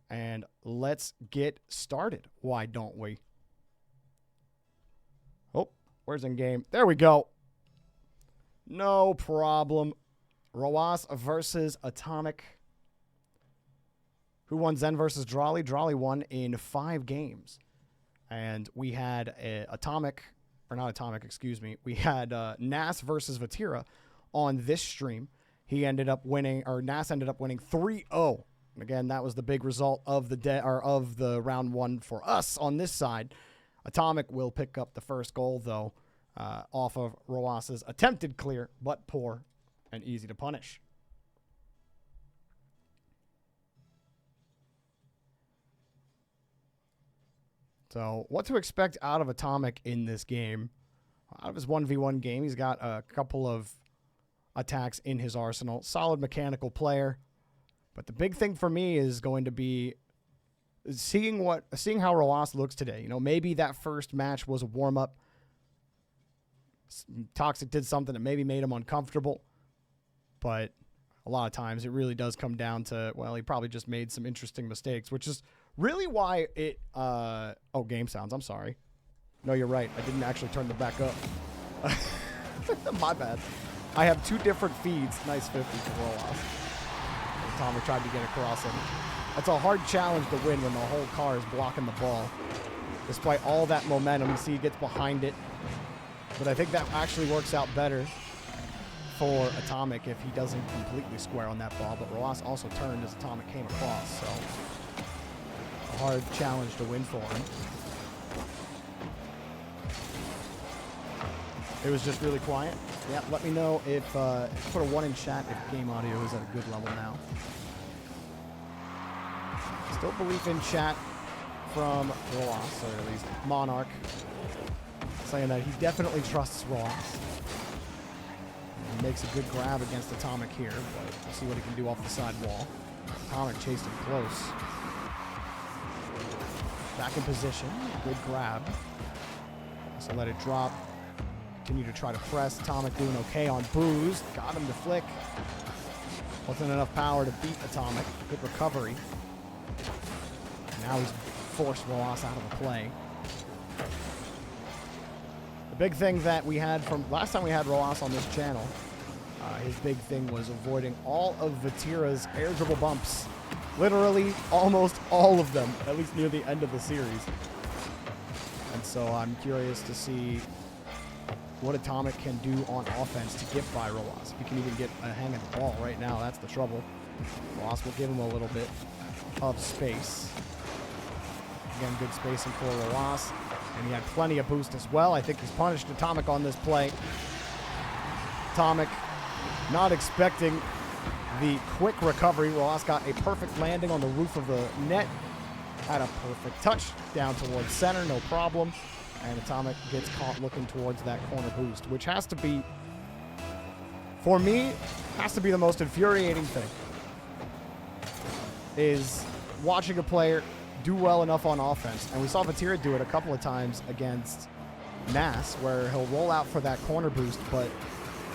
And let's get started. Why don't we? Oh, where's in game? There we go. No problem. Roas versus AtomiK. Who won Zen versus Drawly? Drawly won in 5 games. And we had AtomiK, or not AtomiK, excuse me. We had Nas versus Vatira on this stream. He ended up winning, or Nas ended up winning 3-0. And again, that was the big result of the round 1 for us on this side. AtomiK will pick up the first goal, though, off of Roas's attempted clear, but poor and easy to punish. So what to expect out of AtomiK in this game? Out of his 1v1 game, he's got a couple of attacks in his arsenal. Solid mechanical player. But the big thing for me is going to be seeing how Roas looks today. You know, maybe that first match was a warm-up. Toxic did something that maybe made him uncomfortable. But a lot of times it really does come down to, well, he probably just made some interesting mistakes, which is really why it... oh, game sounds. I'm sorry. No, you're right. I didn't actually turn them back up. My bad. I have 2 different feeds. Nice 50 for Roas. AtomiK tried to get across him. That's a hard challenge to win when the whole car is blocking the ball. Despite all that momentum, you see he gets behind it. But I think that actually works out better for AtomiK if he doesn't completely square on that ball. But Roas also turned as AtomiK came across, so a hard challenge to win for him. It was just really quiet. Yeah, let me know if put a 1 in chat if game audio is at a good level now. Still belief in chat from Roas, or at least Monarch, saying that he definitely trusts Roas. He makes a good grab against AtomiK here, but we'll see what he can do off the side wall. AtomiK chased him close. Back in position, good grab. So let it drop. Continue to try to press. AtomiK doing okay on boost. Got him to flick. Wasn't enough power to beat AtomiK. Good recovery. Now he's forced Roas out of the play. The big thing that we had from last time we had Roas on this channel, his big thing was avoiding all of Vatira's air dribble bumps. Literally almost all of them, at least near the end of the series. And so I'm curious to see what AtomiK can do on offense to get by Roas. If he can even get a hang of the ball right now, that's the trouble. Roas will give him a little bit of space. Again, good spacing for Roas. And he had plenty of boost as well. I think he's punished AtomiK on this play. AtomiK not expecting the quick recovery. Roas got a perfect landing on the roof of the net. Had a perfect touch down towards center, no problem. And AtomiK gets caught looking towards that corner boost, which has to be, for me, has to be the most infuriating thing. Is watching a player do well enough on offense. And we saw Vatira do it a couple of times against Nas, where he'll roll out for that corner boost, but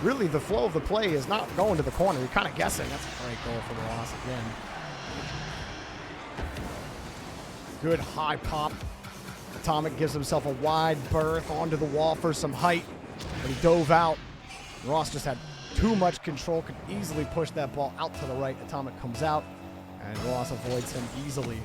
really the flow of the play is not going to the corner. You're kind of guessing. That's a great goal for Roas again. Good high pop. AtomiK gives himself a wide berth onto the wall for some height, but he dove out. Roas just had too much control, could easily push that ball out to the right. AtomiK comes out, and Roas avoids him easily.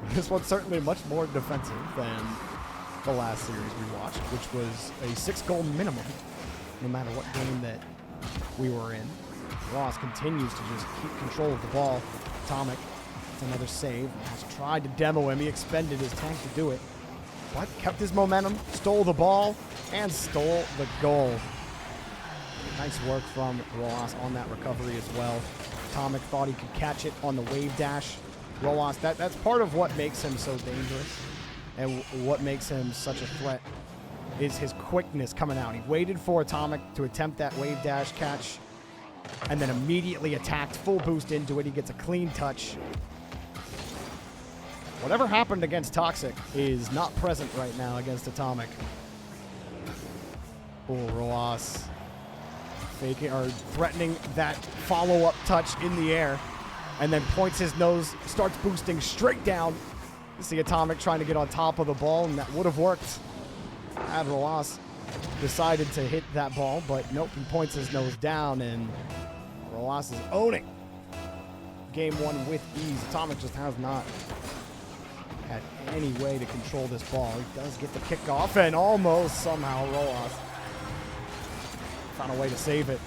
This one's certainly much more defensive than the last series we watched, which was a 6-goal minimum, no matter what game that we were in. Roas continues to just keep control of the ball. AtomiK, it's another save. Has tried to demo him. He expended his tank to do it, but kept his momentum, stole the ball, and stole the goal. Nice work from Roas on that recovery as well. AtomiK thought he could catch it on the wave dash. Roas, that's part of what makes him so dangerous and what makes him such a threat is his quickness coming out. He waited for AtomiK to attempt that wave dash catch and then immediately attacked, full boost into it. He gets a clean touch. Whatever happened against Toxic is not present right now against AtomiK. Oh, Roas faking or threatening that follow-up touch in the air, and then points his nose, starts boosting straight down. You see AtomiK trying to get on top of the ball, and that would have worked had Roas decided to hit that ball, but nope, he points his nose down, and Roas is owning game one with ease. AtomiK just has not had any way to control this ball. He does get the kickoff, and almost somehow Roas found a way to save it.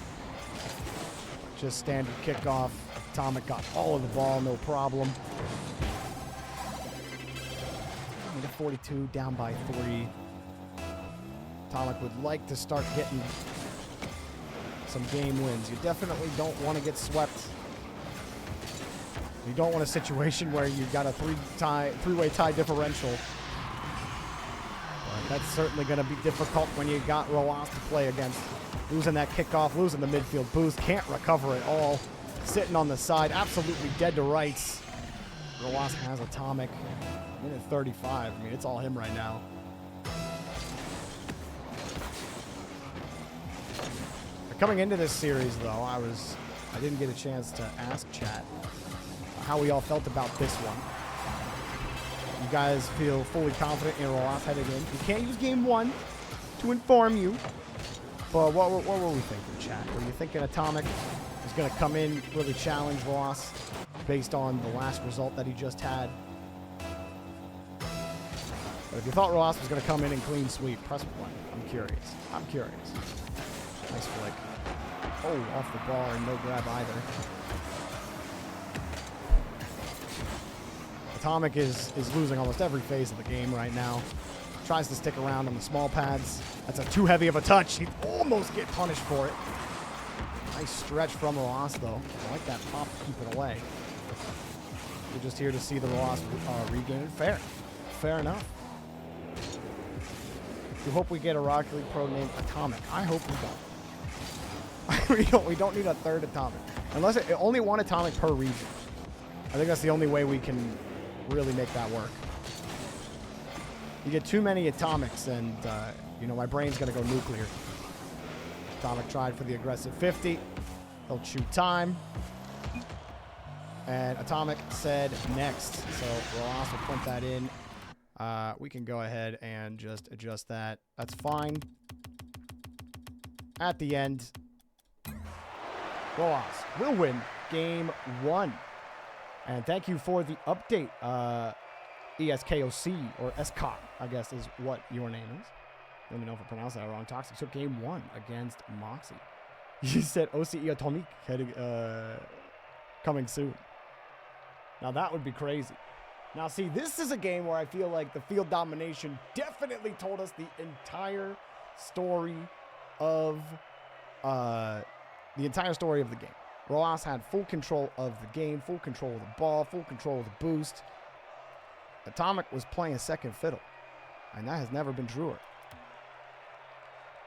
Just standard kickoff. AtomiK got all of the ball, no problem. 42, down by 3. AtomiK would like to start getting some game wins. You definitely don't want to get swept. You don't want a situation where you've got a three-way tie differential. But that's certainly going to be difficult when you got Roas to play against. Losing that kickoff, losing the midfield boost, can't recover it all. Sitting on the side, absolutely dead to rights. Roas has AtomiK. Minute 35. I mean, it's all him right now. Coming into this series, though, I didn't get a chance to ask chat how we all felt about this one. You guys feel fully confident in Roas headed in. You can't use game one to inform you. But what were we thinking, chat? Were you thinking AtomiK is going to come in, really challenge Roas based on the last result that he just had? But if you thought Roas was going to come in and clean sweep, press 1. I'm curious. I'm curious. Nice flick. Oh, off the bar and no grab either. AtomiK is losing almost every phase of the game right now. Tries to stick around on the small pads. That's a too heavy of a touch. He'd almost get punished for it. Nice stretch from Roas, though. I like that pop to keep it away. We're just here to see the Roas regain it. Fair. Fair enough. We hope we get a Rocket League pro named AtomiK. I hope we don't. we don't need a third AtomiK. Unless only one AtomiK per region. I think that's the only way we can really make that work. You get too many AtomiKs and, you know, my brain's going to go nuclear. AtomiK tried for the aggressive 50. He'll chew time. And AtomiK said next. So Roas will print that in. We can go ahead and just adjust that. That's fine. At the end, Roas will win game 1. And thank you for the update, ESKOC, or SCOT, I guess is what your name is. Let me know if I pronounced that wrong. Toxic took game 1 against Moxie. You said OCE AtomiK heading, coming soon. Now that would be crazy. Now see, this is a game where I feel like the field domination definitely told us the entire story of the game. Roas had full control of the game, full control of the ball, full control of the boost. AtomiK was playing second fiddle, and that has never been truer.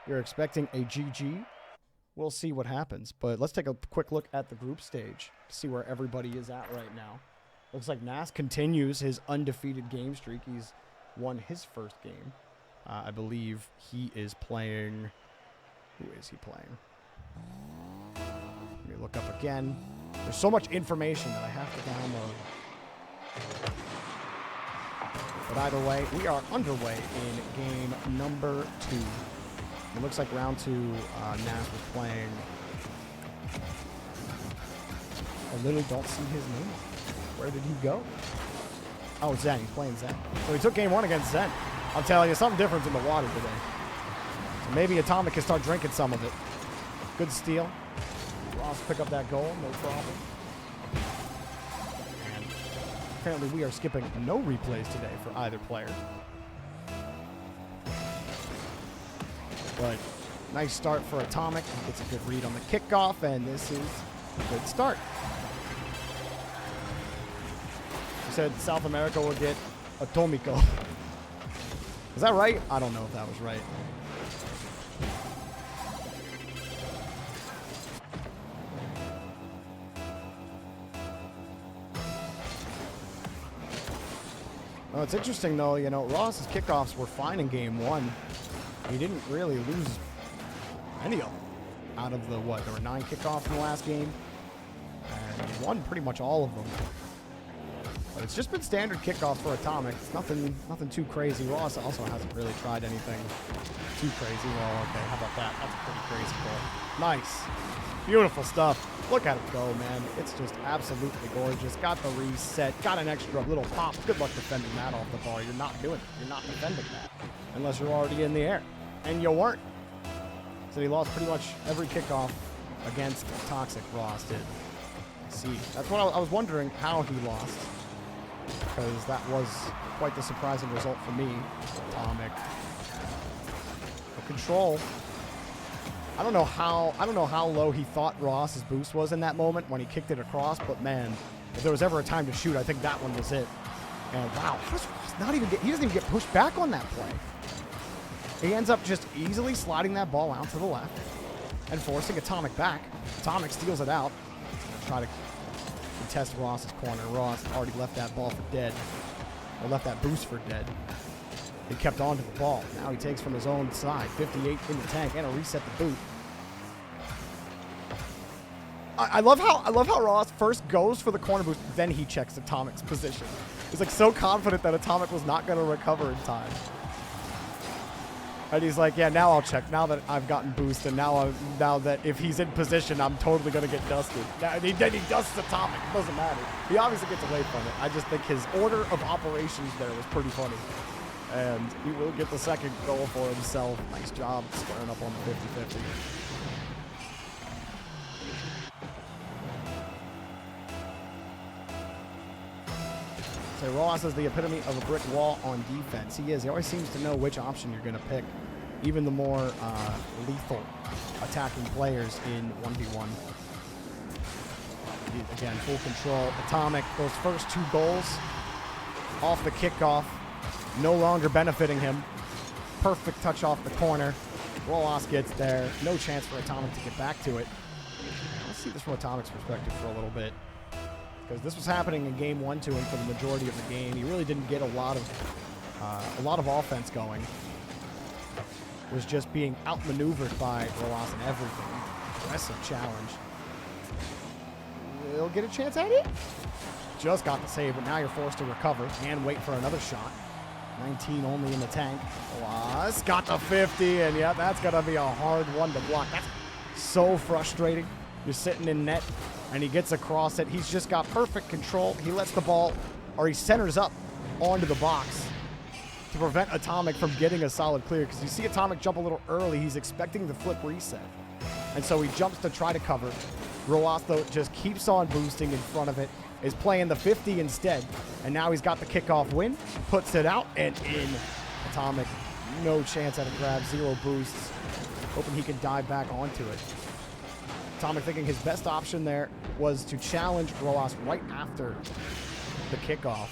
You're expecting a GG. We'll see what happens, but let's take a quick look at the group stage to see where everybody is at right now. Looks like Nas continues his undefeated game streak. He's won his first game. I believe he is playing... Who is he playing? Let me look up again. There's so much information that I have to download. But either way, we are underway in game number 2. It looks like round 2, Nas was playing... I literally don't see his name. Where did he go? Oh, Zen. He's playing Zen. So he took game 1 against Zen. I'm telling you, something different in the water today. So maybe AtomiK can start drinking some of it. Good steal. Ross pick up that goal, no problem. And apparently we are skipping no replays today for either player. But nice start for AtomiK. He gets a good read on the kickoff, and this is a good start. You said South America will get AtomiK. Is that right? I don't know if that was right. Well, it's interesting, though, you know, Ross's kickoffs were fine in game 1. He didn't really lose any of them. out of the, what, there were 9 kickoffs in the last game. And he won pretty much all of them. But it's just been standard kickoffs for AtomiK. It's nothing too crazy. Ross also hasn't really tried anything too crazy. Well, okay, how about that? That's a pretty crazy goal. Nice. Beautiful stuff. Look at it go, man. It's just absolutely gorgeous. Got the reset. Got an extra little pop. Good luck defending that off the bar. You're not doing it. You're not defending that. Unless you're already in the air. And you weren't. So he lost pretty much every kickoff against Toxic. Ross did. See, that's what I was wondering, how he lost. Because that was quite the surprising result for me. AtomiK. The control. I don't know how low he thought Ross's boost was in that moment when he kicked it across, but man, if there was ever a time to shoot, I think that one was it. And wow, how does Ross not even he doesn't even get pushed back on that play. He ends up just easily sliding that ball out to the left and forcing AtomiK back. AtomiK steals it out. Try to contest Ross's corner. Ross already left that ball for dead. Or left that boost for dead. He kept on to the ball. Now he takes from his own side. 58 in the tank and a reset the boot. I love how Ross first goes for the corner boost, then he checks AtomiK's position. He's like so confident that AtomiK was not going to recover in time. And he's like, yeah, now I'll check. Now that I've gotten boost, and now that if he's in position, I'm totally going to get dusted. Then he dusts AtomiK. It doesn't matter. He obviously gets away from it. I just think his order of operations there was pretty funny. And he will get the second goal for himself. Nice job squaring up on the 50-50. So Ross is the epitome of a brick wall on defense. He is. He always seems to know which option you're going to pick. Even the more lethal attacking players in 1v1. Again, full control. AtomiK, those first 2 goals off the kickoff. No longer benefiting him. Perfect touch off the corner. Ross gets there. No chance for AtomiK to get back to it. Let's see this from AtomiK's perspective for a little bit. Because this was happening in game 1 to him for the majority of the game. He really didn't get a lot of offense going. Was just being outmaneuvered by Ross and everything. Aggressive challenge. He'll get a chance at it. Just got the save, but now you're forced to recover and wait for another shot. 19 only in the tank. Ross got the 50, and yeah, that's going to be a hard one to block. That's so frustrating. You're sitting in net, and he gets across it. He's just got perfect control. He lets the ball, or he centers up onto the box to prevent AtomiK from getting a solid clear. Because you see AtomiK jump a little early. He's expecting the flip reset. And so he jumps to try to cover. Roas, though, just keeps on boosting in front of it. Is playing the 50 instead. And now he's got the kickoff win. Puts it out and in. AtomiK, no chance at a grab. 0 boosts. Hoping he can dive back onto it. AtomiK thinking his best option there was to challenge Roas right after the kickoff.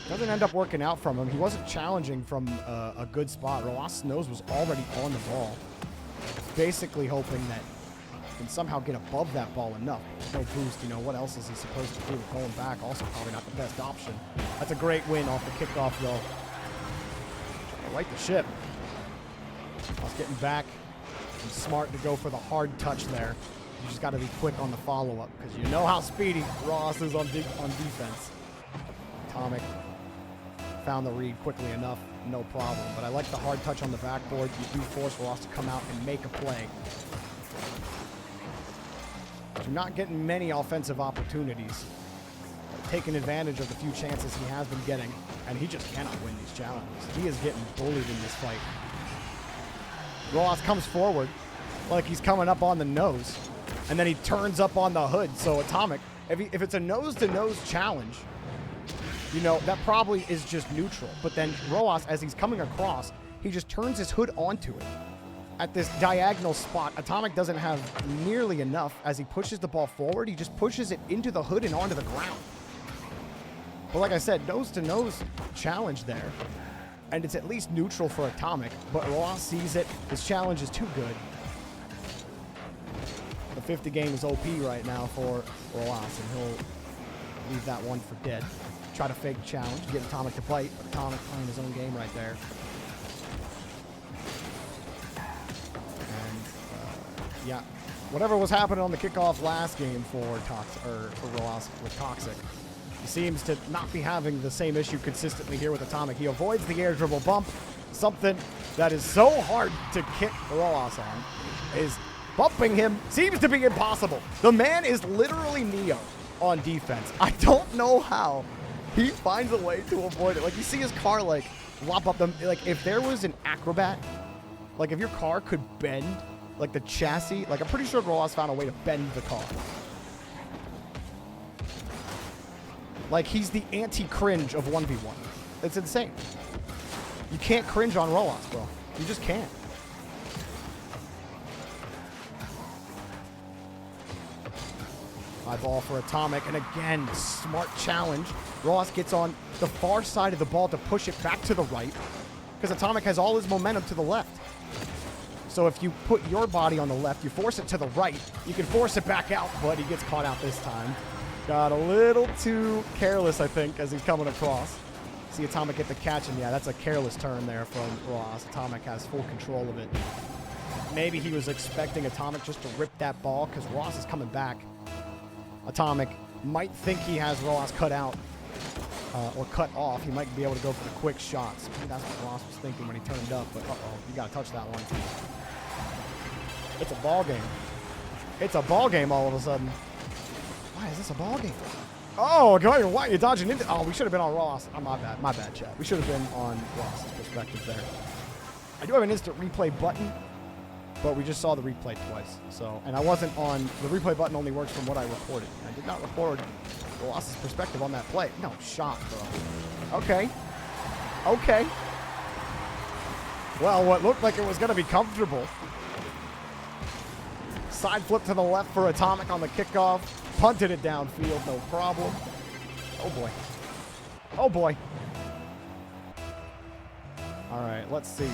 Doesn't end up working out from him. He wasn't challenging from a good spot. Roas' nose was already on the ball. Basically hoping that can somehow get above that ball enough. No boost, you know, what else is he supposed to do? Going back, also probably not the best option. That's a great win off the kickoff, though. Right the ship. I was getting back. And smart to go for the hard touch there. You just got to be quick on the follow-up, because you know how speedy Ross is on defense. AtomiK found the read quickly enough, no problem. But I like the hard touch on the backboard. You do force Ross to come out and make a play. You're not getting many offensive opportunities. Taking advantage of the few chances he has been getting, and he just cannot win these challenges. He is getting bullied in this fight. Ross comes forward like he's coming up on the nose, and then he turns up on the hood. So AtomiK, if it's a nose-to-nose challenge, you know, that probably is just neutral. But then Roas, as he's coming across, he just turns his hood onto it. At this diagonal spot, AtomiK doesn't have nearly enough. As he pushes the ball forward, he just pushes it into the hood and onto the ground. But like I said, nose-to-nose challenge there. And it's at least neutral for AtomiK. But Ross sees it. His challenge is too good. The 50 game is OP right now for Ross, and he'll leave that one for dead. Try to fake the challenge, get AtomiK to bite, but AtomiK playing his own game right there. yeah, whatever was happening on the kickoff last game for Rojas with Toxic, he seems to not be having the same issue consistently here with AtomiK. He avoids the air dribble bump. Something that is so hard to kick Rojas on is bumping him seems to be impossible. The man is literally Neo on defense. I don't know how he finds a way to avoid it. Like, you see his car, like, lop up them. Like, if there was an acrobat, like, if your car could bend, like, the chassis, like, I'm pretty sure Rojas found a way to bend the car. Like, he's the anti-cringe of 1v1. It's insane. You can't cringe on Rojas, bro. You just can't. High ball for AtomiK, and again, smart challenge. Rojas gets on the far side of the ball to push it back to the right, because AtomiK has all his momentum to the left. So if you put your body on the left, you force it to the right, you can force it back out, but he gets caught out this time. Got a little too careless, I think, as he's coming across. See AtomiK get the catch, and yeah, that's a careless turn there from Rojas. AtomiK has full control of it. Maybe he was expecting AtomiK just to rip that ball, because Rojas is coming back. AtomiK might think he has Rojas cut out or cut off. He might be able to go for the quick shots. Maybe that's what Rojas was thinking when he turned up, but uh-oh, you got to touch that one. It's a ball game. It's a ball game all of a sudden. Why is this a ball game? Oh, why are you dodging into? Oh, we should have been on Ross. Oh, my bad, chat. We should have been on Ross's perspective there. I do have an instant replay button, but we just saw the replay twice. So, and I wasn't on, the replay button only works from what I recorded. I did not record Ross's perspective on that play. No shot, bro. Okay. Okay. Well, what looked like it was going to be comfortable. Side flip to the left for AtomiK on the kickoff. Punted it downfield, no problem. Oh, boy. Oh, boy. All right, let's see.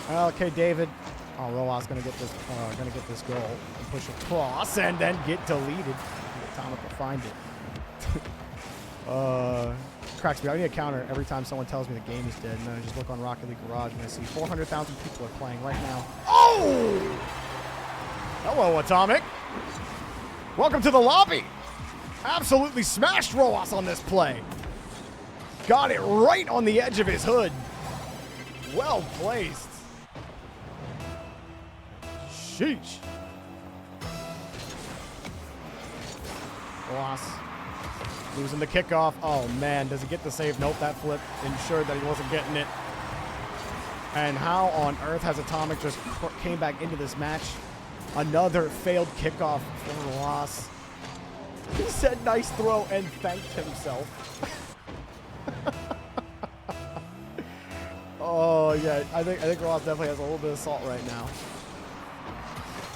Okay, David. Oh, Rojas gonna get this goal and push across and then get deleted. AtomiK will find it. Cracks me. I need a counter every time someone tells me the game is dead, and then I just look on Rocket League Garage and I see 400,000 people are playing right now. Oh! Hello, AtomiK. Welcome to the lobby. Absolutely smashed Rojas on this play. Got it right on the edge of his hood. Well placed. Sheesh. Rojas losing the kickoff. Oh, man. Does he get the save? Nope, that flip ensured that he wasn't getting it. And how on earth has AtomiK just came back into this match? Another failed kickoff for Rojas. He said nice throw and thanked himself. Oh, yeah. I think Rojas definitely has a little bit of salt right now.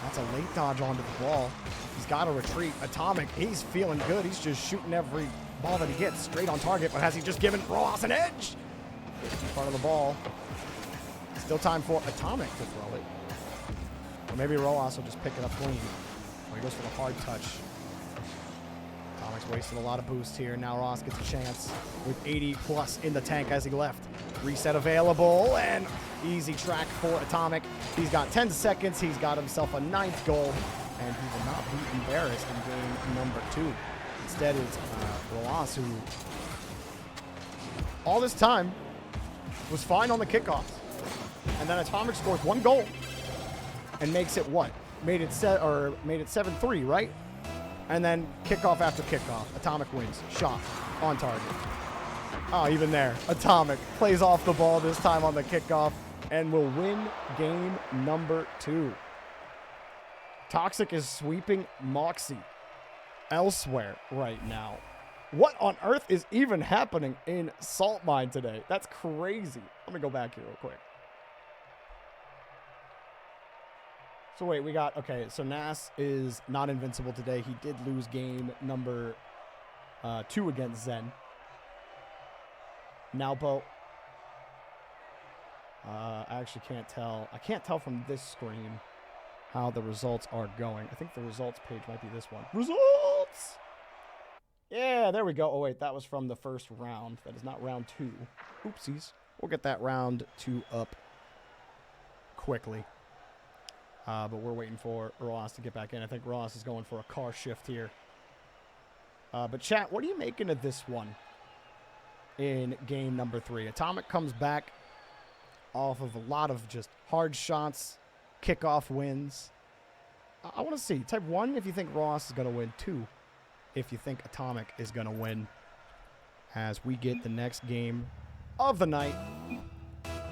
That's a late dodge onto the ball. He's got to retreat. AtomiK, he's feeling good. He's just shooting every ball that he gets straight on target, but has he just given Rojas an edge? In front of the ball. Still time for AtomiK to throw it. Or maybe Rojas will just pick it up clean. Or he goes for the hard touch. AtomiK's wasted a lot of boost here. Now Rojas gets a chance with 80 plus in the tank as he left. Reset available and easy track for AtomiK. He's got 10 seconds. He's got himself a 9th goal. And he will not be embarrassed in game number 2. Instead, it's Rojas who all this time was fine on the kickoffs. And then AtomiK scores 1 goal and makes it what? Made it 7-3, right? And then kickoff after kickoff. AtomiK wins. Shot on target. Oh, even there. AtomiK plays off the ball this time on the kickoff and will win game number 2. Toxic is sweeping Moxie elsewhere right now. What on earth is even happening in Salt Mine today? That's crazy. Let me go back here real quick. So wait, we got, okay, so Nas is not invincible today. He did lose game number 2 against Zen. Nalpo. I actually can't tell. I can't tell from this screen how the results are going. I think the results page might be this one. Results! Yeah, there we go. Oh, wait, that was from the first round. That is not round 2. Oopsies. We'll get that round 2 up quickly. But we're waiting for Ross to get back in. I think Ross is going for a car shift here. But chat, what are you making of this one in game number 3? AtomiK comes back off of a lot of just hard shots, kickoff wins. I want to see. Type 1 if you think Ross is going to win. 2 if you think AtomiK is going to win. As we get the next game of the night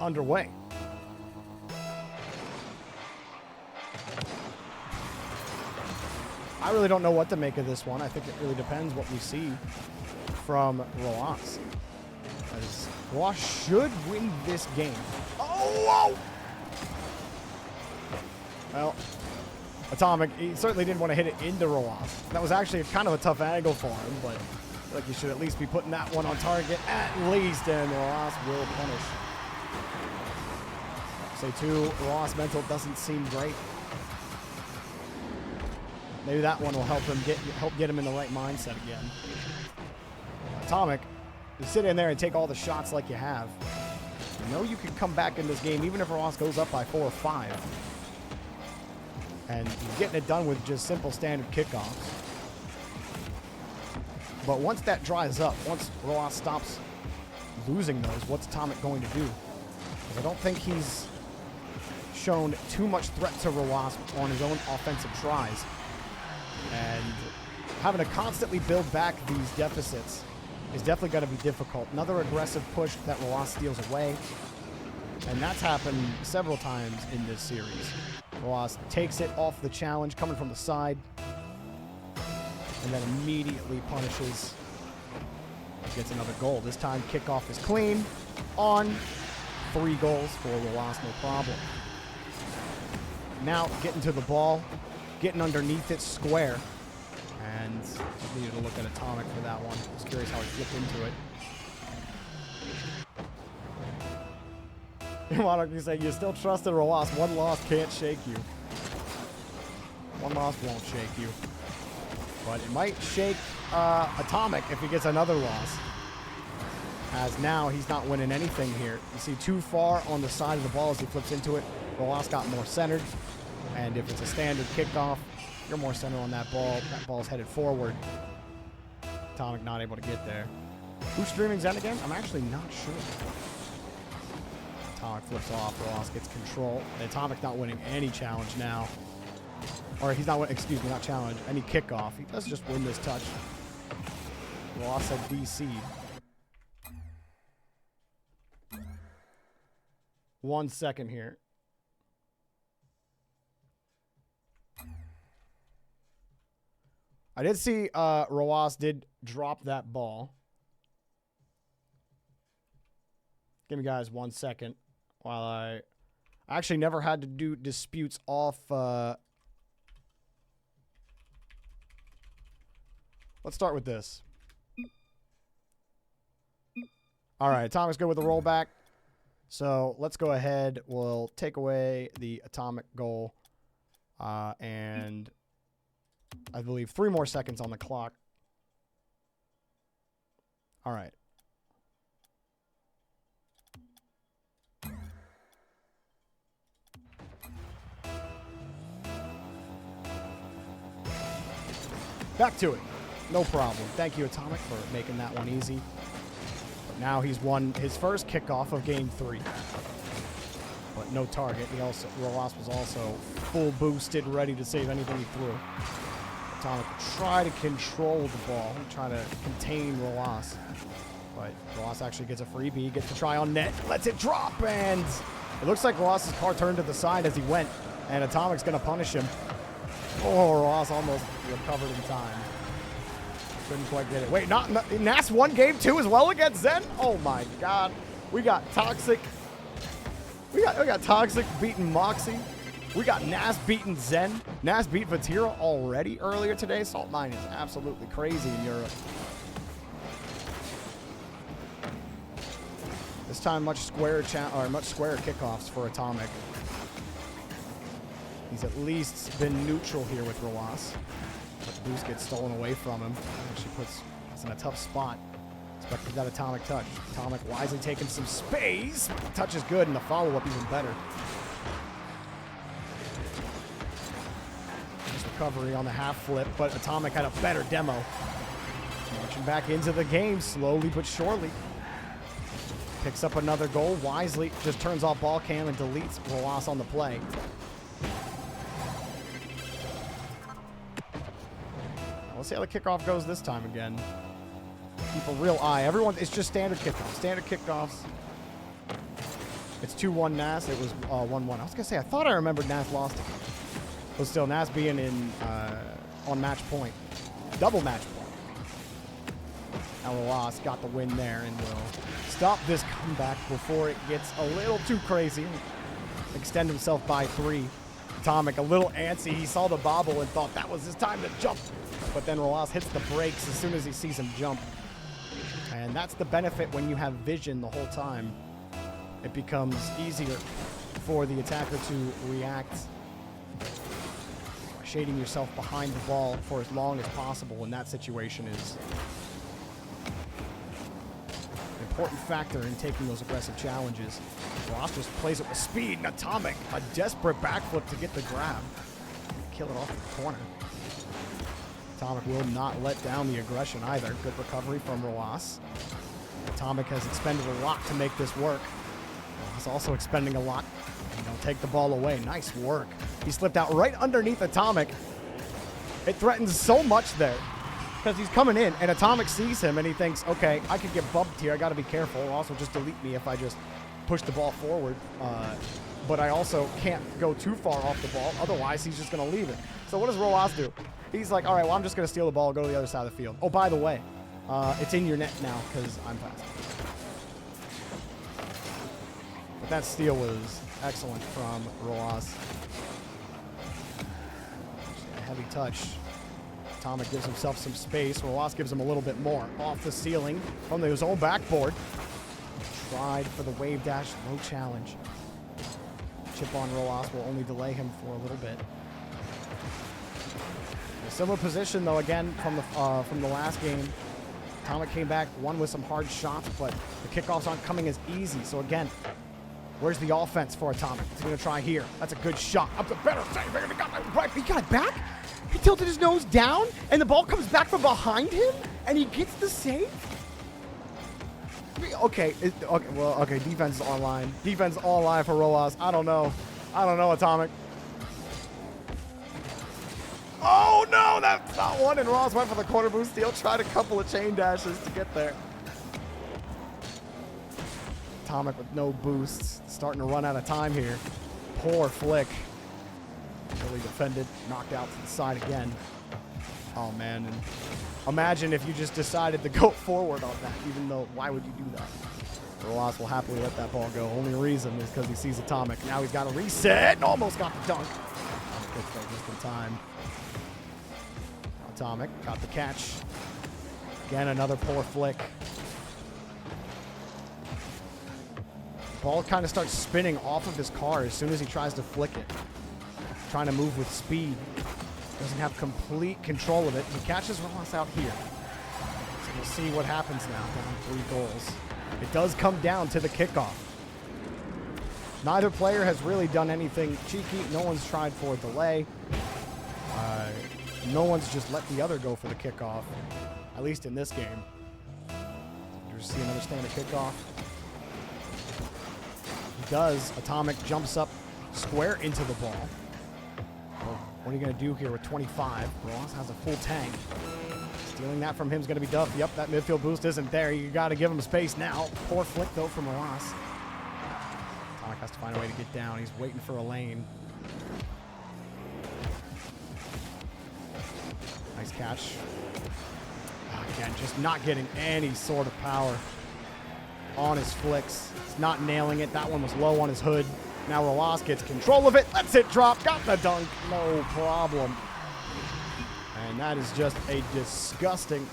underway. I really don't know what to make of this one. I think it really depends what we see from Ross. As Ross should win this game. Oh, whoa! Well, AtomiK, he certainly didn't want to hit it into Ross. That was actually kind of a tough angle for him, but I feel like you should at least be putting that one on target at least, and Ross will punish. Say too, Ross mental doesn't seem great. Maybe that one will help him get him in the right mindset again. AtomiK, you sit in there and take all the shots like you have. You know you can come back in this game even if Ross goes up by 4 or 5. And he's getting it done with just simple standard kickoffs. But once that dries up, once Ross stops losing those, what's AtomiK going to do? Because I don't think he's shown too much threat to Ross on his own offensive tries. And having to constantly build back these deficits is definitely going to be difficult. Another aggressive push that Ross steals away. And that's happened several times in this series. Ross takes it off the challenge, coming from the side. And then immediately punishes. Gets another goal. This time kickoff is clean. On. 3 goals for Ross, no problem. Now getting to the ball. Getting underneath it square. And just needed to look at AtomiK for that one. I was curious how he flipped into it. Monarch, you say you still trust in Ross. 1 loss can't shake you. 1 loss won't shake you. But it might shake AtomiK if he gets another loss. As now he's not winning anything here. You see too far on the side of the ball as he flips into it. Ross got more centered. And if it's a standard kickoff, you're more centered on that ball. That ball's headed forward. AtomiK not able to get there. Who's streaming Zen again? I'm actually not sure. AtomiK flips off. Ross gets control. And AtomiK's not winning any challenge now. Or he's not winning, excuse me, not challenge. Any kickoff. He does just win this touch. Ross had DC'd. 1 second here. I did see Roas did drop that ball. Give me guys 1 second while I actually never had to do disputes off. Let's start with this. All right, AtomiK's good with the rollback. So let's go ahead. We'll take away the AtomiK goal. And I believe 3 more seconds on the clock. All right. Back to it. No problem. Thank you, AtomiK, for making that one easy. But now he's won his first kickoff of game 3. But no target. Roas was also full boosted, ready to save anything he threw. AtomiK try to control the ball, try to contain Roas. But Roas actually gets a freebie, gets to try on net, lets it drop, and it looks like Roas's car turned to the side as he went, and AtomiK's going to punish him. Oh, Roas almost recovered in time. Couldn't quite get it. Wait, Nas won game 2 as well against Zen? Oh my god. We got Toxic. We got Toxic beating Moxie. We got Nas beating Zen. Nas beat Vatira already earlier today. Salt9 is absolutely crazy in Europe. This time much square kickoffs for AtomiK. He's at least been neutral here with Roas. But the boost gets stolen away from him. Actually puts us in a tough spot. Expected that AtomiK touch. AtomiK wisely taking some space. The touch is good and the follow-up even better. recovery on the half flip, but AtomiK had a better demo. Marching back into the game, slowly but surely. Picks up another goal wisely, just turns off ball cam and deletes Rw9 on the play. Let's see how the kickoff goes this time again. Keep a real eye. Everyone, it's just standard kickoffs. Standard kickoffs. It's 2-1 NAS. It was 1-1. I was going to say, I thought I remembered NAS lost it. But still, NAS being in on match point. Double match point. Now Rw9 got the win there and will stop this comeback before it gets a little too crazy. Extend himself by 3. AtomiK a little antsy. He saw the bobble and thought that was his time to jump. But then Rw9 hits the brakes as soon as he sees him jump. And that's the benefit when you have vision the whole time. It becomes easier for the attacker to react by shading yourself behind the ball for as long as possible in that situation is an important factor in taking those aggressive challenges. Rw9 just plays it with speed, and AtomiK, a desperate backflip to get the grab. Kill it off the corner. AtomiK will not let down the aggression either. Good recovery from Rw9. AtomiK has expended a lot to make this work. Rw9 also expending a lot. And they'll take the ball away. Nice work. He slipped out right underneath AtomiK. It threatens so much there because he's coming in, and AtomiK sees him, and he thinks, okay, I could get bumped here. I got to be careful. Also, just delete me if I just push the ball forward. But I also can't go too far off the ball. Otherwise, he's just going to leave it. So what does Rw9 do? He's like, all right, well, I'm just going to steal the ball, go to the other side of the field. Oh, by the way, it's in your net now because I'm fast. But that steal was excellent from Rw9. A heavy touch. AtomiK gives himself some space. Rw9 gives him a little bit more. Off the ceiling from his own backboard. Tried for the wave dash, low challenge. Chip on Rw9 will only delay him for a little bit. A similar position, though, again, from the last game. AtomiK came back, won with some hard shots, but the kickoffs aren't coming as easy. So, again, where's the offense for AtomiK? He's going to try here. That's a good shot. Up the better save. He got it back? He tilted his nose down, and the ball comes back from behind him, and he gets the save? Okay, okay, defense is online. Defense is online for Rw9. I don't know, AtomiK. Oh, no, that's not one, and Rw9 went for the corner boost steal, tried a couple of chain dashes to get there. AtomiK with no boosts, starting to run out of time here. Poor flick. Really defended, knocked out to the side again. Oh, man, and imagine if you just decided to go forward on that, even though, why would you do that? Rw9 will happily let that ball go. Only reason is because he sees AtomiK. Now he's got to reset and almost got the dunk. Good thing just in time. AtomiK got the catch. Again, another poor flick. The ball kind of starts spinning off of his car as soon as he tries to flick it. Trying to move with speed. Doesn't have complete control of it. He catches Rw9 out here. So we'll see what happens now. Down 3 goals. It does come down to the kickoff. Neither player has really done anything cheeky. No one's tried for a delay. No one's just let the other go for the kickoff, at least in this game. You see another standard kickoff. He does. AtomiK jumps up square into the ball. Well, what are you going to do here with 25? Rw9 has a full tank. Stealing that from him is going to be tough. Yep, that midfield boost isn't there. You got to give him space now. Poor flick, though, from Rw9. AtomiK has to find a way to get down. He's waiting for a lane. Nice catch. Again, just not getting any sort of power on his flicks. He's not nailing it. That one was low on his hood. Now Rw9 gets control of it. Lets it drop. Got the dunk. No problem. And that is just a disgusting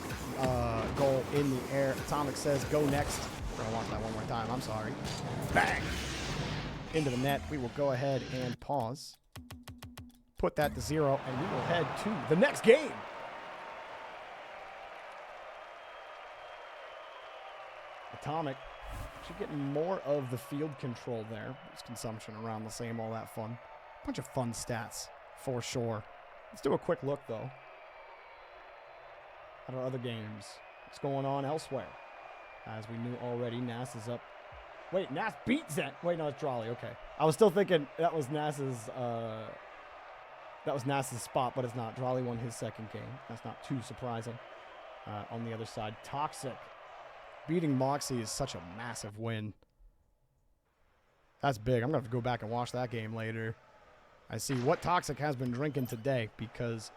goal in the air. AtomiK says, go next. We're going to watch that one more time. I'm sorry. Bang! Into the net. We will go ahead and pause. Put that to 0, and we will head to the next game. AtomiK actually getting more of the field control there. Boost consumption around the same, all that fun. Bunch of fun stats, for sure. Let's do a quick look, though, at our other games. What's going on elsewhere? As we knew already, Nas is up. Wait, Nas beat Zen. Wait, no, it's Drawley. Okay. I was still thinking that was Nas's spot, but it's not. Drawley won his second game. That's not too surprising. On the other side, Toxic beating Moxie is such a massive win. That's big. I'm going to have to go back and watch that game later. I see what Toxic has been drinking today because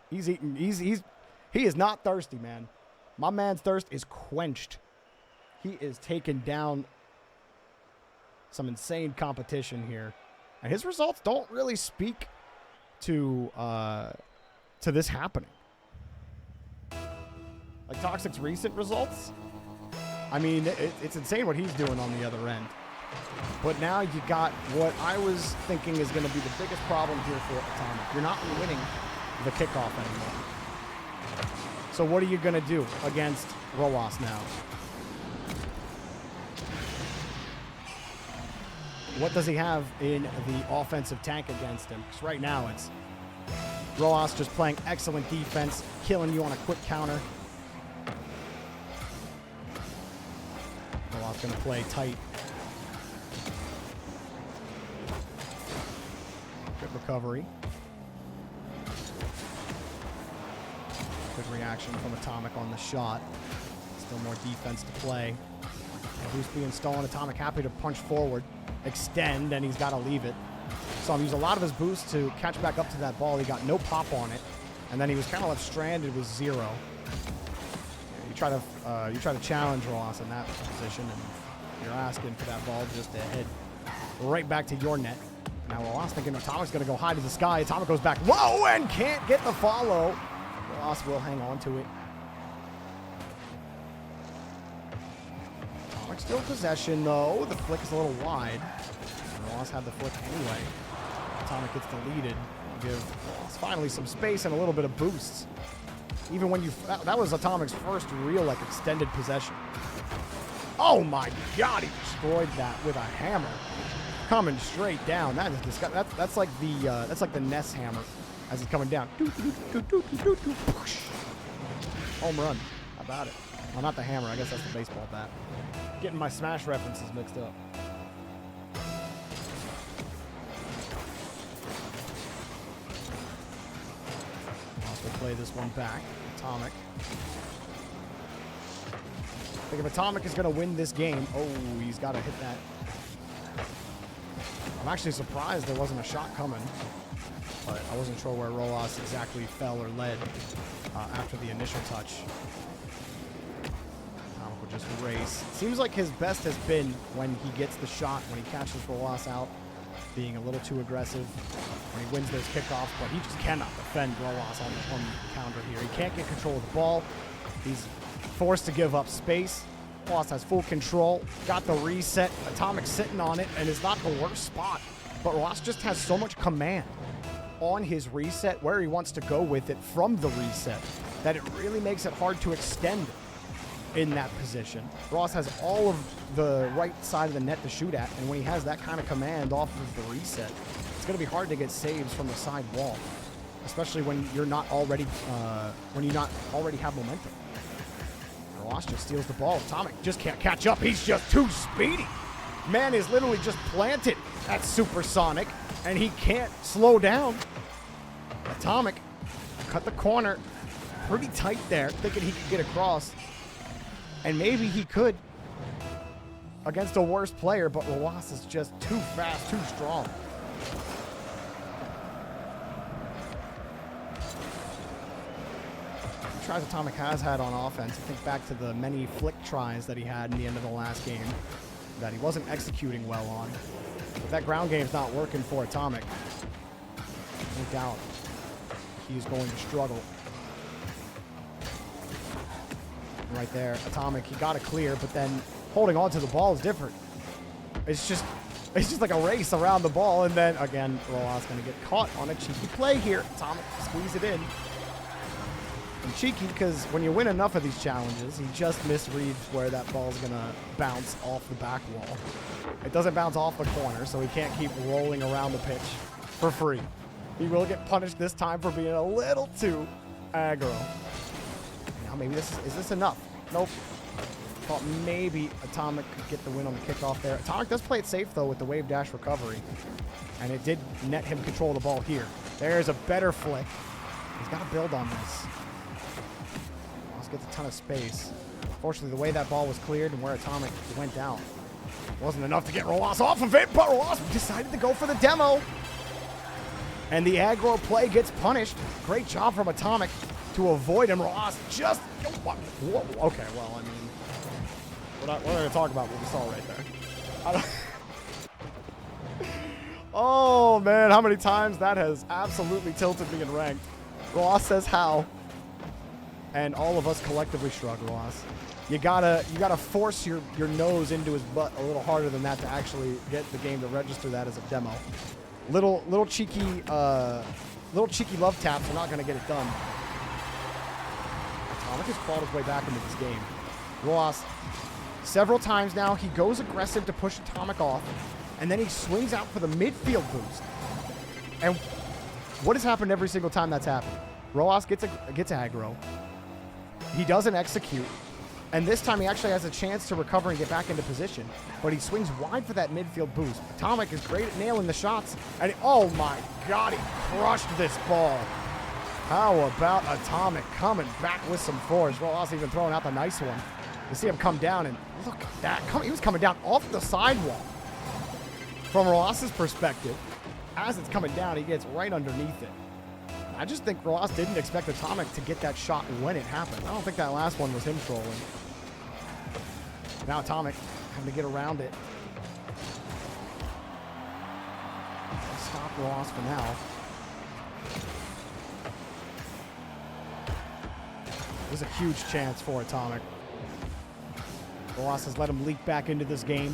he's eating. He is not thirsty, man. My man's thirst is quenched. He is taking down some insane competition here. And his results don't really speak to this happening. Like Toxic's recent results, I mean, it's insane what he's doing on the other end. But now you got what I was thinking is going to be the biggest problem here for AtomiK. You're not winning the kickoff anymore. So what are you going to do against Roas now? What does he have in the offensive tank against him? Because right now it's Roas just playing excellent defense, killing you on a quick counter. Roas going to play tight. Good recovery. Good reaction from AtomiK on the shot. Still more defense to play. Boost being stolen. AtomiK happy to punch forward, extend, and he's got to leave it. Saw him use a lot of his boost to catch back up to that ball. He got no pop on it, and then he was kind of left stranded with 0. Yeah, you try to challenge Roas in that position, and you're asking for that ball just to head right back to your net. Now Roas thinking AtomiK's going to go high to the sky. AtomiK goes back, whoa, and can't get the follow. Roas will hang on to it. AtomiK still possession, though. The flick is a little wide. Roas had the flick anyway. AtomiK gets deleted. Give Roas finally some space and a little bit of boosts. Even when that was AtomiK's first real, like, extended possession. Oh my God, he destroyed that with a hammer. Coming straight down. That is disgusting. That's like the Ness hammer as it's coming down. Home run. How about it? Well, not the hammer. I guess that's the baseball bat. Getting my Smash references mixed up. We'll play this one back. AtomiK. I think if AtomiK is going to win this game, oh, he's got to hit that. I'm actually surprised there wasn't a shot coming, but I wasn't sure where Roas exactly fell or led after the initial touch. AtomiK will just race. Seems like his best has been when he gets the shot, when he catches Roas out, being a little too aggressive, when he wins those kickoffs, but he just cannot defend Roas on the counter here. He can't get control of the ball. He's forced to give up space. Roas has full control, got the reset. AtomiK sitting on it, and it's not the worst spot. But Roas just has so much command on his reset, where he wants to go with it from the reset, that it really makes it hard to extend in that position. Roas has all of the right side of the net to shoot at, and when he has that kind of command off of the reset, it's going to be hard to get saves from the side wall, especially when you're not already have momentum. Roas just steals the ball. AtomiK just can't catch up. He's just too speedy. Man is literally just planted at supersonic, and he can't slow down. AtomiK cut the corner pretty tight there, thinking he could get across. And maybe he could against a worse player, but Roas is just too fast, too strong. Tries AtomiK has had on offense. I think back to the many flick tries that he had in the end of the last game that he wasn't executing well on. But that ground game's not working for AtomiK. No doubt he's going to struggle. Right there, AtomiK, he got it clear, but then holding on to the ball is different. It's just like a race around the ball, and then again, Roas going to get caught on a cheeky play here. AtomiK squeeze it in. And cheeky because when you win enough of these challenges, he just misreads where that ball's going to bounce off the back wall. It doesn't bounce off the corner, so he can't keep rolling around the pitch for free. He will get punished this time for being a little too aggro. Now maybe is this enough? Nope. Thought maybe AtomiK could get the win on the kickoff there. AtomiK does play it safe, though, with the wave dash recovery. And it did net him control the ball here. There's a better flick. He's got to build on this. Ross gets a ton of space. Unfortunately, the way that ball was cleared and where AtomiK went down wasn't enough to get Roas off of it, but Roas decided to go for the demo. And the aggro play gets punished. Great job from AtomiK to avoid him. Roas just... Whoa. Okay, well, I mean... We're not going to talk about what we saw right there. Oh, man, how many times that has absolutely tilted me in ranked. Ross says how. And all of us collectively shrug, Ross. You gotta force your nose into his butt a little harder than that to actually get the game to register that as a demo. Little cheeky love taps are not gonna get it done. AtomiK has clawed his way back into this game. Ross, several times now, he goes aggressive to push AtomiK off, and then he swings out for the midfield boost. And what has happened every single time that's happened? Roas gets aggro. He doesn't execute. And this time he actually has a chance to recover and get back into position. But he swings wide for that midfield boost. AtomiK is great at nailing the shots. And oh my God, he crushed this ball. How about AtomiK coming back with some force? Roas even throwing out the nice one. You see him come down, and look at that. He was coming down off the sidewall. From Roas's perspective, as it's coming down, he gets right underneath it. I just think Roas didn't expect AtomiK to get that shot when it happened. I don't think that last one was him trolling. Now AtomiK having to get around it. Stop Roas for now. There's a huge chance for AtomiK. Roas has let him leak back into this game.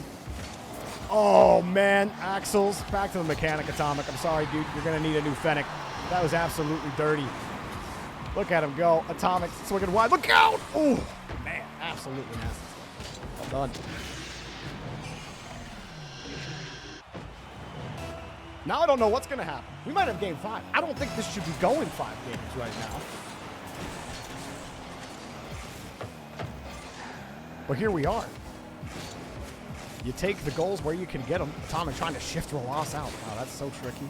Oh, man. Axles. Back to the mechanic, AtomiK. I'm sorry, dude. You're going to need a new Fennec. That was absolutely dirty. Look at him go. AtomiK swinging wide. Look out! Oh, man. Absolutely nasty. Well done. Now I don't know what's going to happen. We might have game 5. I don't think this should be going 5 games right now. But here we are. You take the goals where you can get them. AtomiK trying to shift Roas out. Wow, that's so tricky.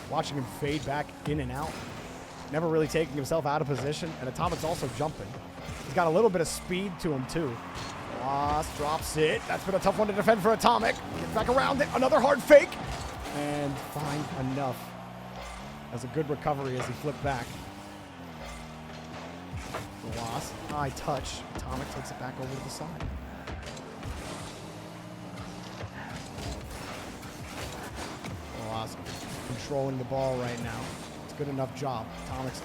Watching him fade back in and out. Never really taking himself out of position. And AtomiK's also jumping. He's got a little bit of speed to him, too. Roas drops it. That's been a tough one to defend for AtomiK. Gets back around it. Another hard fake. And fine enough. As a good recovery as he flipped back. Roas, high touch. AtomiK takes it back over to the side. Roas controlling the ball right now. It's a good enough job. AtomiK's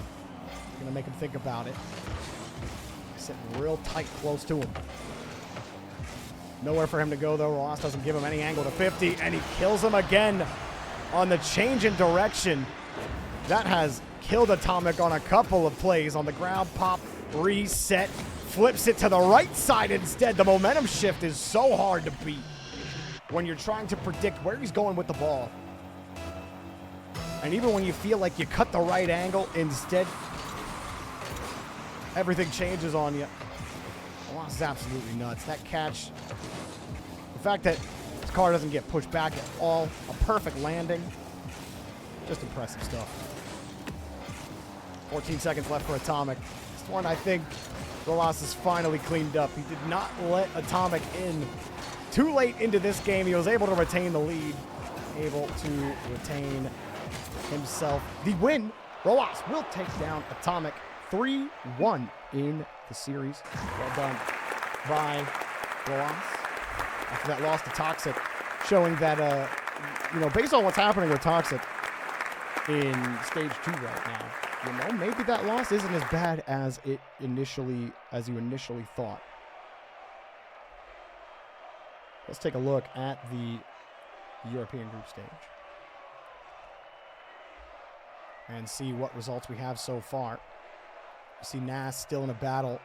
going to make him think about it. Sitting real tight close to him. Nowhere for him to go, though. Roas doesn't give him any angle to 50, and he kills him again on the change in direction. That has killed AtomiK on a couple of plays. On the ground, pop, reset, flips it to the right side instead. The momentum shift is so hard to beat when you're trying to predict where he's going with the ball. And even when you feel like you cut the right angle, instead, everything changes on you. Roas is absolutely nuts. That catch, the fact that his car doesn't get pushed back at all, a perfect landing, just impressive stuff. 14 seconds left for AtomiK. This one, I think, Roas is finally cleaned up. He did not let AtomiK in too late into this game. He was able to retain the lead, able to retain himself the win. Roas will take down AtomiK 3-1 in the series. Well done by Roas. After that loss to Toxic, showing that, based on what's happening with Toxic in Stage 2 right now, maybe that loss isn't as bad as you initially thought. Let's take a look at the European group stage and see what results we have so far. You see Nas still in a battle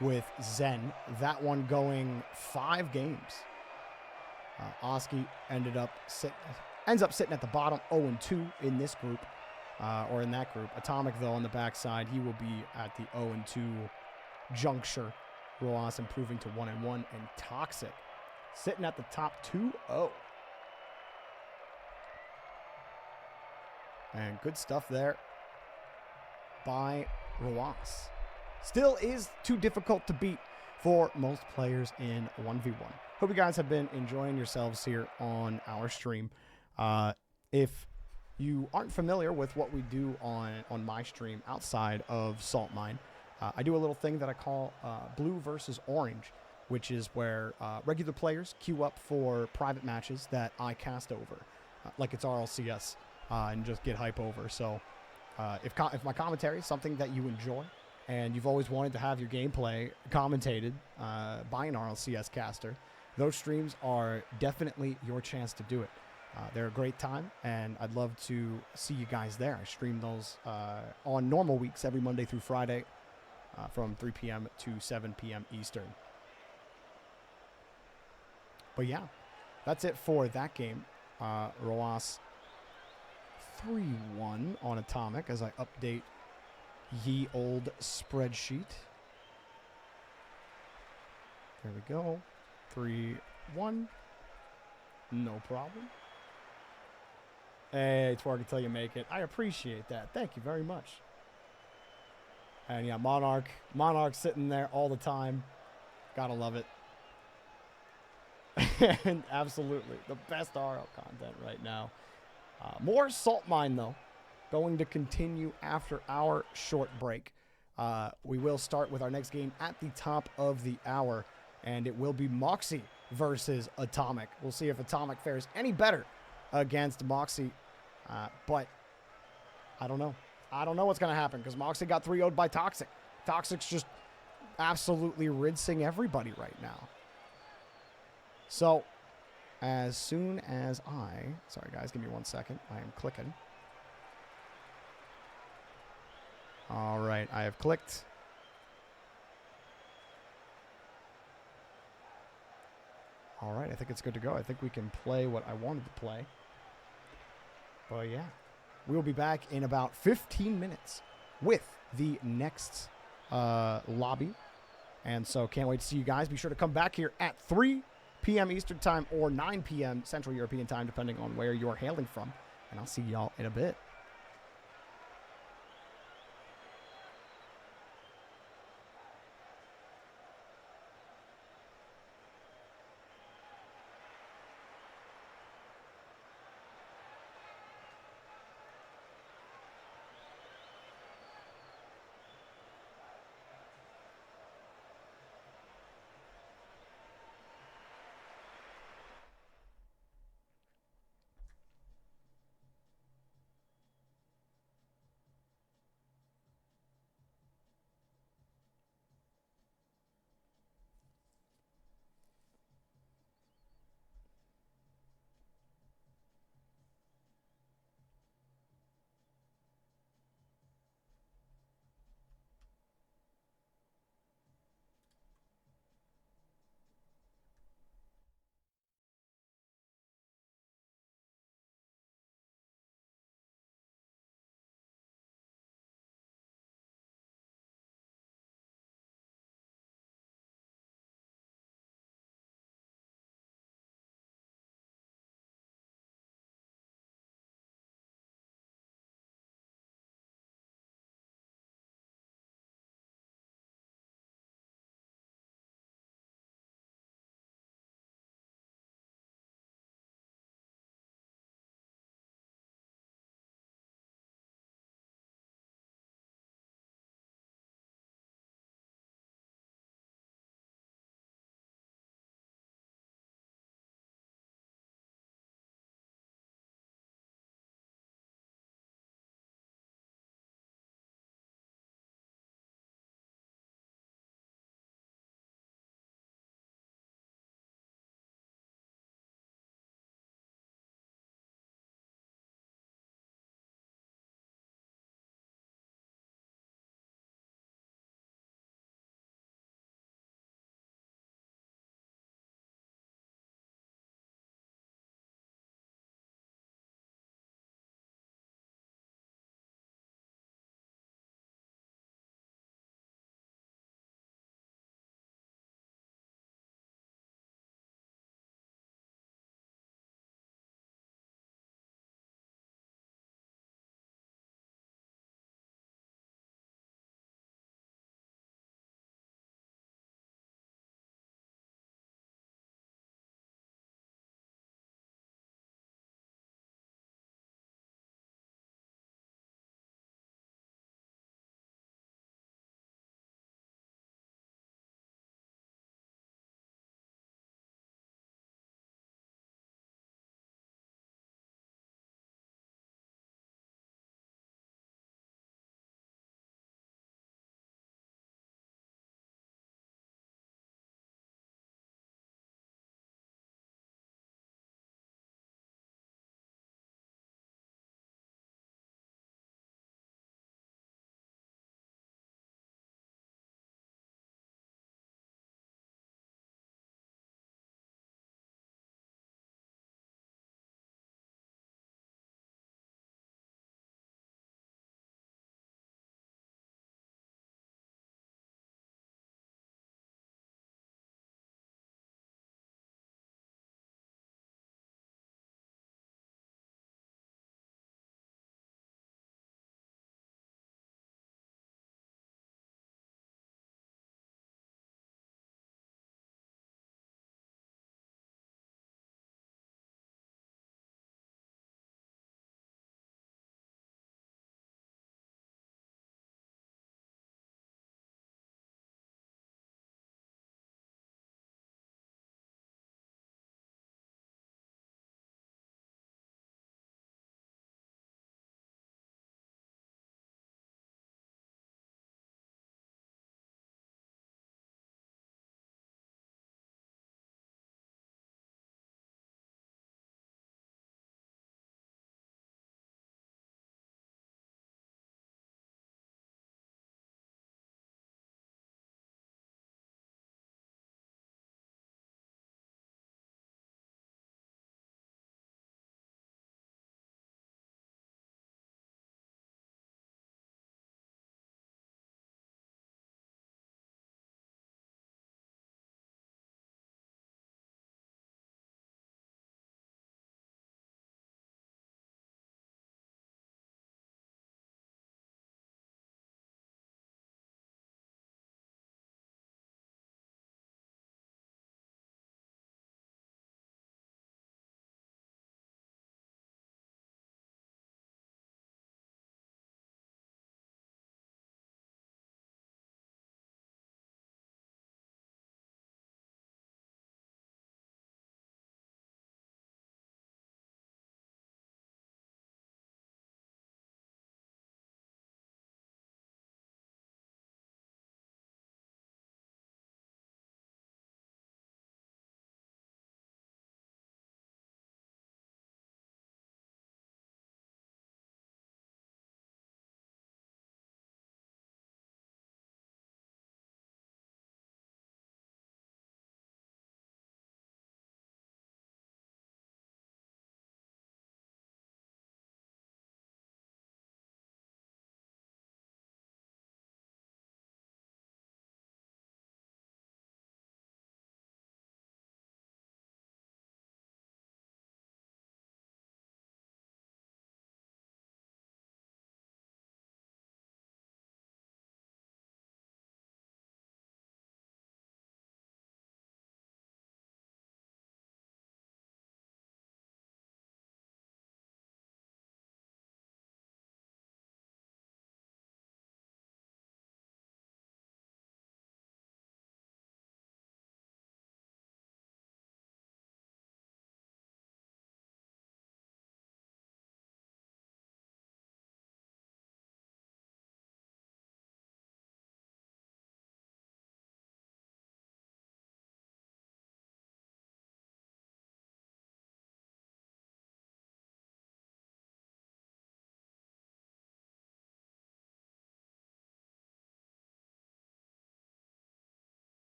with Zen. That one going 5 games. Oski ends up sitting at the bottom, 0-2 in this group. or in that group. AtomiK, though, on the backside, he will be at the 0-2 juncture. Rojas improving to 1-1, and Toxic sitting at the top 2-0. And good stuff there by Rojas. Still is too difficult to beat for most players in 1v1. Hope you guys have been enjoying yourselves here on our stream. If you aren't familiar with what we do on my stream outside of Salt Mine, I do a little thing that I call Blue versus Orange, which is where regular players queue up for private matches that I cast over, like it's RLCS, and just get hype over. So if my commentary is something that you enjoy and you've always wanted to have your gameplay commentated by an RLCS caster, those streams are definitely your chance to do it. They're a great time, and I'd love to see you guys there. I stream those on normal weeks every Monday through Friday from 3 p.m. to 7 p.m. Eastern. But yeah, that's it for that game. Rojas 3-1 on AtomiK as I update ye old spreadsheet. There we go. 3-1. No problem. Hey, Twerk until you make it. I appreciate that. Thank you very much. And yeah, Monarch sitting there all the time. Gotta love it. And absolutely, the best RL content right now. More Salt Mine, though. Going to continue after our short break. We will start with our next game at the top of the hour, and it will be Moxie versus AtomiK. We'll see if AtomiK fares any better against Moxie, but I don't know. I don't know what's going to happen because Moxie got 3-0'd by Toxic. Toxic's just absolutely rinsing everybody right now. So, as soon as sorry guys, give me 1 second. I am clicking. All right, I have clicked. All right, I think it's good to go. I think we can play what I wanted to play. But yeah, we'll be back in about 15 minutes with the next lobby. And so can't wait to see you guys. Be sure to come back here at 3 p.m. Eastern Time or 9 p.m. Central European Time, depending on where you're hailing from. And I'll see y'all in a bit.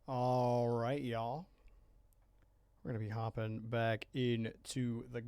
All right, y'all. We're going to be hopping back into the game.